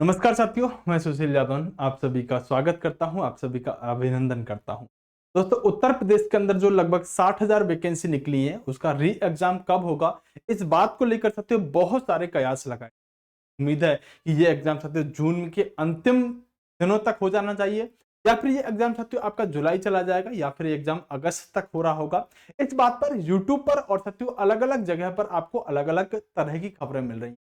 नमस्कार साथियों, मैं सुशील यादव आप सभी का स्वागत करता हूं, आप सभी का अभिनंदन करता हूं। दोस्तों, उत्तर प्रदेश के अंदर जो लगभग 60,000 वैकेंसी निकली है, उसका री एग्जाम कब होगा, इस बात को लेकर साथियों बहुत सारे कयास लगाए। उम्मीद है कि ये एग्जाम साथियों जून के अंतिम दिनों तक हो जाना चाहिए, या फिर ये एग्जाम साथियों आपका जुलाई चला जाएगा, या फिर ये एग्जाम अगस्त तक हो रहा होगा। इस बात पर यूट्यूब पर और साथियों अलग अलग जगह पर आपको अलग अलग तरह की खबरें मिल रही हैं।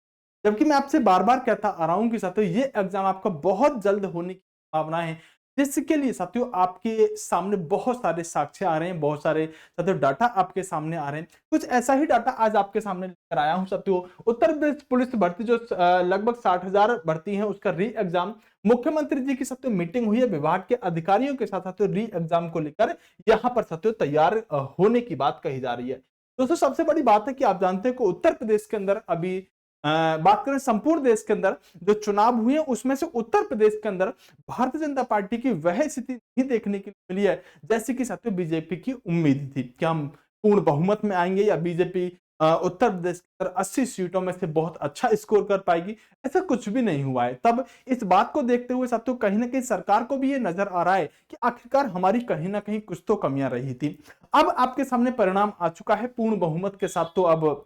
जबकि मैं आपसे बार-बार कहता आ रहा हूँ कि साथियों ये एग्जाम आपका बहुत जल्द होने की संभावना है, जिसके लिए साथियों आपके सामने बहुत सारे साक्ष्य आ रहे हैं, बहुत सारे साथियों डाटा आपके सामने आ रहे हैं। कुछ ऐसा ही डाटा आज आपके सामने लेकर आया हूँ साथियों। उत्तर प्रदेश पुलिस भर्ती जो लगभग 60,000 भर्ती है, उसका री एग्जाम मुख्यमंत्री जी की साथियों मीटिंग हुई है विभाग के अधिकारियों के साथ साथियों री एग्जाम को लेकर यहाँ पर साथियों तैयार होने की बात कही जा रही है। दोस्तों, सबसे बड़ी बात है कि आप जानते हैं कि उत्तर प्रदेश के अंदर अभी बात करें संपूर्ण देश के अंदर जो चुनाव हुए हैं, उसमें से उत्तर प्रदेश के अंदर भारतीय जनता पार्टी की वह स्थिति नहीं देखने के लिए मिली है जैसे कि साथियों बीजेपी की उम्मीद थी कि हम पूर्ण बहुमत में आएंगे, या बीजेपी उत्तर प्रदेश के अंदर 80 सीटों में से बहुत अच्छा स्कोर कर पाएगी। ऐसा कुछ भी नहीं हुआ है। तब इस बात को देखते हुए साथियों कहीं ना कहीं सरकार को भी ये नजर आ रहा है कि आखिरकार हमारी कहीं ना कहीं कुछ तो कमियां रही थी। अब आपके सामने परिणाम आ चुका है पूर्ण बहुमत के साथ। तो अब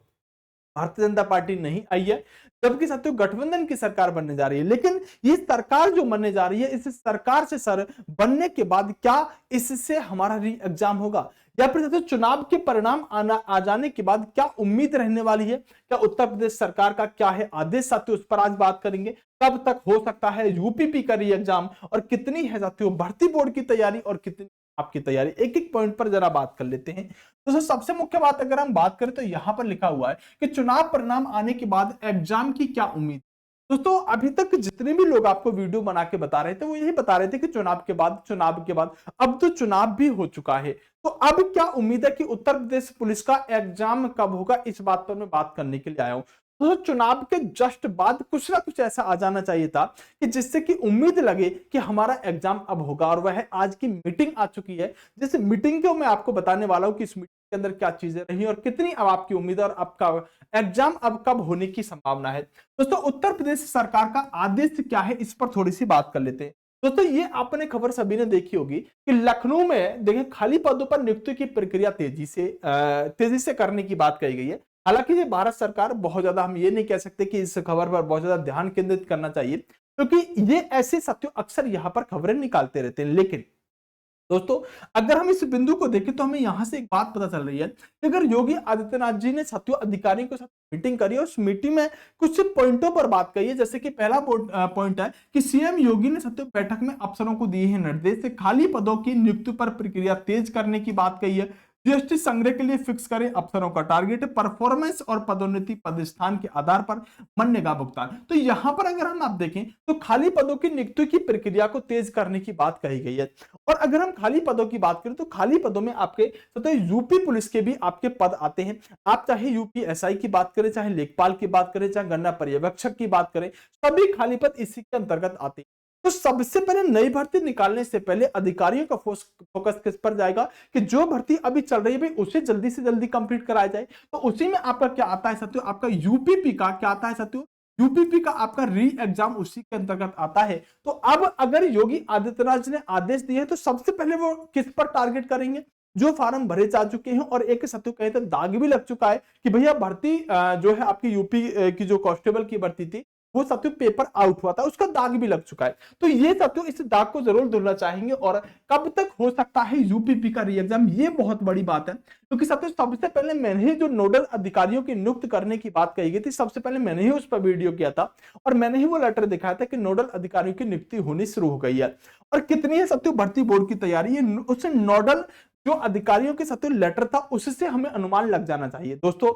भारतीय जनता पार्टी नहीं आई है, जबकि साथियों गठबंधन की सरकार बनने जा रही है। लेकिन ये सरकार जो बनने जा रही है, इस सरकार से सर बनने के बाद क्या इससे हमारा री एग्जाम होगा, या फिर साथियों चुनाव के परिणाम आ जाने के बाद क्या उम्मीद रहने वाली है, क्या उत्तर प्रदेश सरकार का क्या है आदेश साथियों, उस पर आज बात करेंगे। कब तक हो सकता है यूपीपी का री एग्जाम, और कितनी है साथियों भर्ती बोर्ड की तैयारी, और कितनी आपकी तैयारी, एक एक पॉइंट पर जरा बात कर लेते हैं। तो सबसे मुख्य बात अगर हम बात करें तो यहां पर लिखा हुआ है कि चुनाव परिणाम आने के बाद एग्जाम की क्या उम्मीद। दोस्तों, अभी तक जितने भी लोग आपको वीडियो बना के बता रहे थे, वो यही बता रहे थे कि चुनाव के बाद अब तो चुनाव भी हो चुका है। तो अब क्या उम्मीद है कि उत्तर प्रदेश पुलिस का एग्जाम कब होगा, इस बात पर मैं बात करने के लिए आया हूं। तो चुनाव के जस्ट बाद कुछ ना कुछ ऐसा आ जाना चाहिए था कि जिससे कि उम्मीद लगे कि हमारा एग्जाम अब होगा, और वह आज की मीटिंग आ चुकी है। जिस मीटिंग को मैं आपको बताने वाला हूं कि इस मीटिंग के अंदर क्या चीजें रही और कितनी अब आपकी उम्मीद और आपका एग्जाम अब कब होने की संभावना है। दोस्तों, उत्तर प्रदेश सरकार का आदेश क्या है, इस पर थोड़ी सी बात कर लेते हैं। दोस्तों, ये आपने खबर सभी ने देखी होगी कि लखनऊ में देखिए खाली पदों पर नियुक्ति की प्रक्रिया तेजी से करने की बात कही गई है। हालांकि ये भारत सरकार बहुत ज्यादा, हम ये नहीं कह सकते कि इस खबर पर बहुत ज्यादा ध्यान केंद्रित करना चाहिए, क्योंकि ये ऐसे साथियों अक्सर यहां पर खबरें निकालते रहते हैं। लेकिन दोस्तों, अगर हम इस बिंदु को देखें तो हमें यहां से एक बात पता चल रही है कि अगर योगी आदित्यनाथ जी ने साथियों अधिकारियों के साथ मीटिंग करी, और उस मीटिंग में कुछ पॉइंटों पर बात कही है। जैसे कि पहला पॉइंट है कि सीएम योगी ने साथियों बैठक में अफसरों को दिए हैं निर्देश से खाली पदों की नियुक्ति पर प्रक्रिया तेज करने की बात कही है। जीएसटी संग्रह के लिए फिक्स करें अफसरों का टारगेट, परफॉर्मेंस और पदोन्नति पदस्थान के आधार पर मन्नेगा भुगतान। तो यहां पर अगर हम आप देखें तो खाली पदों की नियुक्ति की प्रक्रिया को तेज करने की बात कही गई है। और अगर हम खाली पदों की बात करें तो खाली पदों में आपके तो यूपी पुलिस के भी आपके पद आते हैं। आप चाहे यूपी एसआई की बात करें, चाहे लेखपाल की बात करें, चाहे गन्ना पर्यवेक्षक की बात करें, सभी खाली पद इसी के अंतर्गत आते हैं। तो सबसे पहले नई भर्ती निकालने से पहले अधिकारियों का फोकस किस पर जाएगा कि जो भर्ती अभी चल रही है भाई उसे जल्दी से जल्दी कंप्लीट कराया जाए। तो उसी में आपका क्या आता है साथियों, आपका यूपीपी का क्या आता है साथियों, यूपीपी का आपका री एग्जाम उसी के अंतर्गत आता है। तो अब अगर योगी आदित्यनाथ जी ने आदेश दिए तो सबसे पहले वो किस पर टारगेट करेंगे, जो फार्म भरे जा चुके हैं और एक साथियों कहीं तक दाग भी लग चुका है कि भैया भर्ती जो है आपकी यूपी की जो कांस्टेबल की भर्ती थी वो साथियों पेपर आउट हुआ था, उसका दाग भी लग चुका है। तो ये साथियों इस दाग को जरूर धुलना चाहेंगे। और कब तक हो सकता है यूपीपी का री एग्जाम, ये बहुत बड़ी बात है, क्योंकि साथियों सबसे पहले मैंने ही जो नोडल अधिकारियों की नियुक्त करने की बात कही गई थी, सबसे पहले मैंने ही उस पर वीडियो किया था और मैंने ही वो लेटर दिखाया था कि नोडल अधिकारियों की नियुक्ति होनी शुरू हो गई है। और कितनी है साथियों भर्ती बोर्ड की तैयारी, उससे नोडल जो अधिकारियों के साथियों लेटर था उससे हमें अनुमान लग जाना चाहिए। दोस्तों,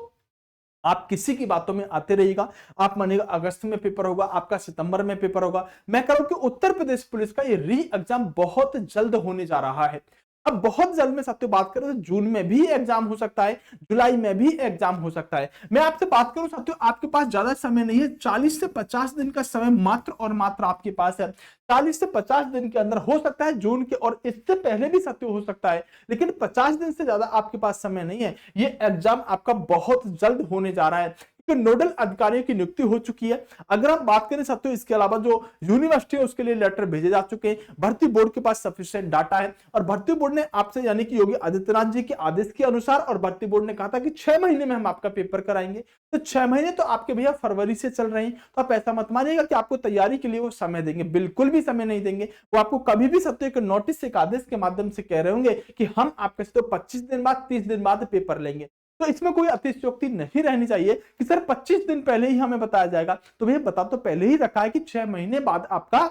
आप किसी की बातों में आते रहिएगा, आप मानिएगा अगस्त में पेपर होगा, आपका सितंबर में पेपर होगा। मैं कह रहा हूं कि उत्तर प्रदेश पुलिस का ये री एग्जाम बहुत जल्द होने जा रहा है। अब बहुत जल्द में साथियों बात करें तो जून में भी एग्जाम हो सकता है, जुलाई में भी एग्जाम हो सकता है। मैं आपसे बात करूं साथियों, आपके पास ज्यादा समय नहीं है, 40 से 50 दिन का समय मात्र और मात्र आपके पास है। 40 से 50 दिन के अंदर हो सकता है जून के, और इससे पहले भी साथियों हो सकता है, लेकिन 50 दिन से ज्यादा आपके पास समय नहीं है। ये एग्जाम आपका बहुत जल्द होने जा रहा है। कि नोडल अधिकारियों की नियुक्ति हो चुकी है। अगर हम बात करें साथियों, इसके अलावा जो यूनिवर्सिटी है उसके लिए लेटर भेजे जा चुके हैं। भर्ती बोर्ड के पास सफिशिएंट डाटा है और भर्ती बोर्ड ने आपसे यानी कि योगी आदित्यनाथ जी के आदेश के अनुसार और भर्ती बोर्ड ने कहा था कि 6 महीने में हम आपका पेपर कराएंगे। तो 6 महीने तो आपके भैया फरवरी से चल रहे हैं, तो आप ऐसा मत मानिएगा कि आपको तैयारी के लिए वो समय देंगे, बिल्कुल भी समय नहीं देंगे। वो आपको कभी भी सत्य एक नोटिस, एक आदेश के माध्यम से कह रहे होंगे कि हम आपके से तो 25 दिन बाद, 30 दिन बाद पेपर लेंगे। तो इसमें कोई अतिशयोक्ति नहीं रहनी चाहिए कि सर 25 दिन पहले ही हमें बताया जाएगा। तो भैया बता तो पहले ही रखा है कि 6 महीने बाद आपका,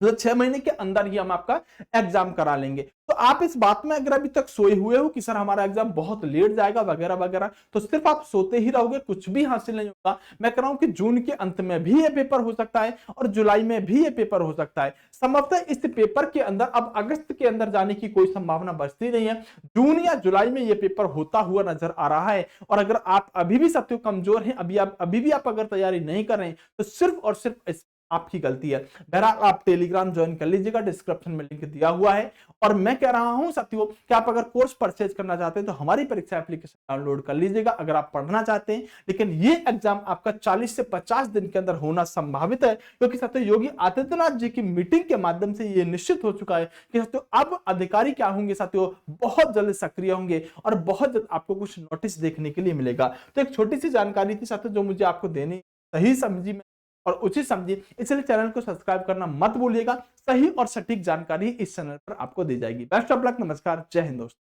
मतलब 6 महीने के अंदर ही हम आपका एग्जाम करा लेंगे। तो आप इस बात में अगर अभी तक सोए हुए हो कि सर हमारा एग्जाम बहुत लेट जाएगा वगैरह वगैरह, तो सिर्फ आप सोते ही रहोगे, कुछ भी हासिल नहीं होगा। मैं कह रहा हूं कि जून के अंत में भी ये पेपर हो सकता है और जुलाई में भी ये पेपर हो सकता है। संभवतः इस पेपर के अंदर अब अगस्त के अंदर जाने की कोई संभावना बचती नहीं है। जून या जुलाई में ये पेपर होता हुआ नजर आ रहा है। और अगर आप अभी भी साथियों कमजोर हैं, अभी भी आप अगर तैयारी नहीं कर रहे हैं, तो सिर्फ और सिर्फ आपकी गलती है। बहरहाल आप टेलीग्राम ज्वाइन कर लीजिएगा, डिस्क्रिप्शन में लिंक दिया हुआ है। और मैं कह रहा हूं साथियों कि आप अगर कोर्स परचेज करना चाहते हैं तो हमारी परीक्षा एप्लीकेशन डाउनलोड कर लीजिएगा अगर आप पढ़ना चाहते हैं। लेकिन ये एग्जाम आपका 40 से 50 दिन के अंदर होना संभावित है, क्योंकि साथियों योगी आदित्यनाथ जी की मीटिंग के माध्यम से ये निश्चित हो चुका है कि साथियों अब अधिकारी क्या होंगे साथियों, बहुत जल्द सक्रिय होंगे और बहुत जल्द आपको कुछ नोटिस देखने के लिए मिलेगा। तो एक छोटी सी जानकारी थी साथियों जो मुझे आपको देनी सही समझी और उचित समझिए, इसलिए चैनल को सब्सक्राइब करना मत भूलिएगा। सही और सटीक जानकारी इस चैनल पर आपको दी जाएगी। बेस्ट ऑफ लक, नमस्कार, जय हिंद दोस्तों।